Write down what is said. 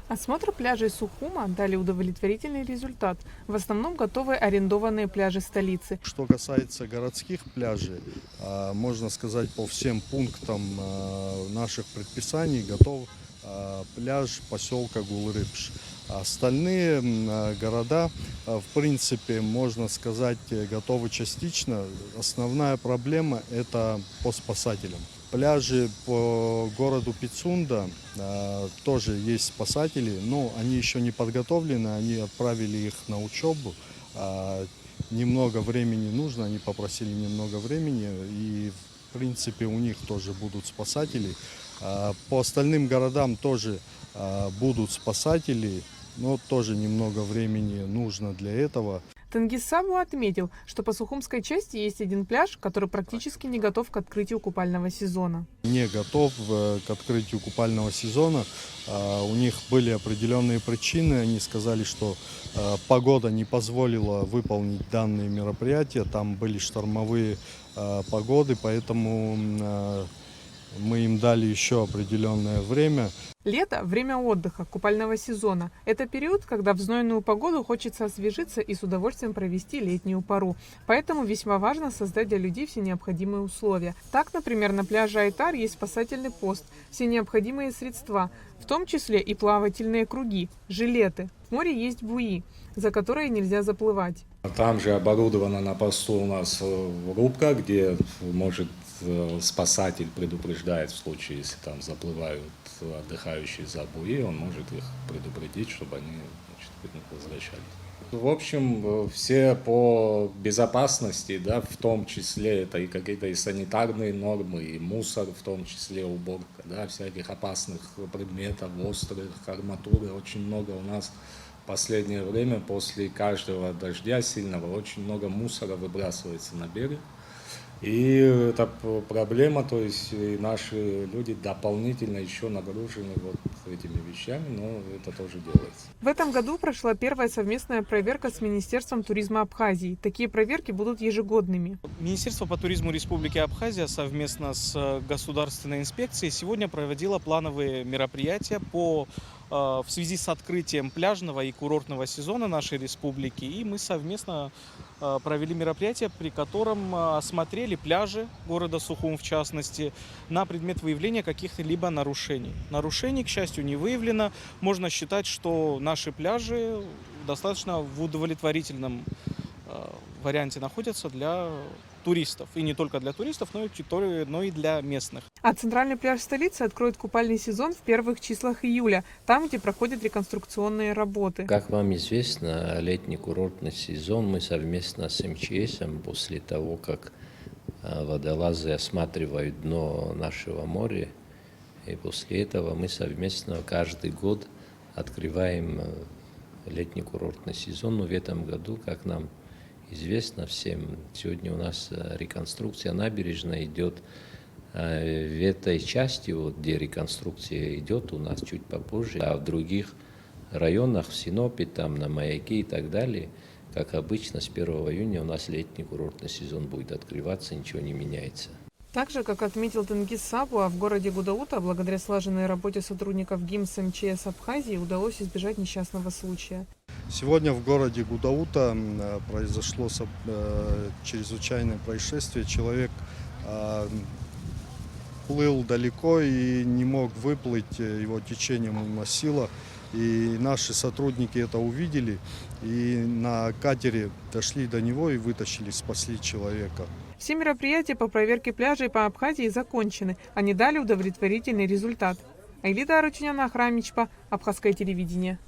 Осмотр пляжей Сухума дали удовлетворительный результат. В основном готовы арендованные пляжи столицы. Что касается городских пляжей, можно сказать, по всем пунктам наших предписаний готов пляж поселка Гулрыбш. Остальные города, в принципе, можно сказать, готовы частично. Основная проблема – это по спасателям. Пляжи по городу Пицунда тоже есть спасатели, но они еще не подготовлены, они отправили их на учебу. Немного времени нужно, они попросили немного времени, и в принципе у них тоже будут спасатели. По остальным городам тоже будут спасатели, но тоже немного времени нужно для этого. Тенгиз Сабу отметил, что по Сухумской части есть один пляж, который практически не готов к открытию купального сезона. Не готов к открытию купального сезона. У них были определенные причины. Они сказали, что погода не позволила выполнить данные мероприятия. Там были штормовые погоды, поэтому мы им дали еще определенное время. Лето – время отдыха, купального сезона. Это период, когда в знойную погоду хочется освежиться и с удовольствием провести летнюю пару. Поэтому весьма важно создать для людей все необходимые условия. Так, например, на пляже Айтар есть спасательный пост, все необходимые средства, в том числе и плавательные круги, жилеты. В море есть буи, за которые нельзя заплывать. Там же оборудована на посту у нас рубка, где может спасатель предупреждает в случае, если там заплывают отдыхающие за буи, он может их предупредить, чтобы они, значит, возвращались. В общем, все по безопасности, да, в том числе это и какие-то и санитарные нормы, и мусор, в том числе уборка, да, всяких опасных предметов, острых, арматуры. Очень много у нас в последнее время после каждого дождя сильного очень много мусора выбрасывается на берег. И это проблема, то есть наши люди дополнительно еще нагружены вот этими вещами, но это тоже делается. В этом году прошла первая совместная проверка с Министерством туризма Абхазии. Такие проверки будут ежегодными. Министерство по туризму Республики Абхазия совместно с Государственной инспекцией сегодня проводило плановые мероприятия в связи с открытием пляжного и курортного сезона нашей республики. И мы совместно провели мероприятие, при котором осмотрели пляжи города Сухум, в частности, на предмет выявления каких-либо нарушений. Нарушений, к счастью, не выявлено. Можно считать, что наши пляжи достаточно в удовлетворительном варианте находятся для туристов. И не только для туристов, но и для местных. А центральный пляж столицы откроет купальный сезон в первых числах июля, там, где проходят реконструкционные работы. Как вам известно, летний курортный сезон мы совместно с МЧСом, после того, как водолазы осматривают дно нашего моря, и после этого мы совместно каждый год открываем летний курортный сезон. Но в этом году, как нам известно всем, сегодня у нас реконструкция набережной идет. В этой части, вот, где реконструкция идет, у нас чуть попозже, а в других районах, в Синопе, там, на Маяке и так далее, как обычно, с 1 июня у нас летний курортный сезон будет открываться, ничего не меняется. Так же, как отметил Тенгиз Сабу, в городе Гудаута, благодаря слаженной работе сотрудников ГИМС МЧС Абхазии, удалось избежать несчастного случая. Сегодня в городе Гудаута произошло чрезвычайное происшествие. Человек плыл далеко и не мог выплыть, его течением уносило. И наши сотрудники это увидели и на катере дошли до него и вытащили, спасли человека. Все мероприятия по проверке пляжей по Абхазии закончены. Они дали удовлетворительный результат. Айлида Аручняна, Ахрамичпа, Абхазское телевидение.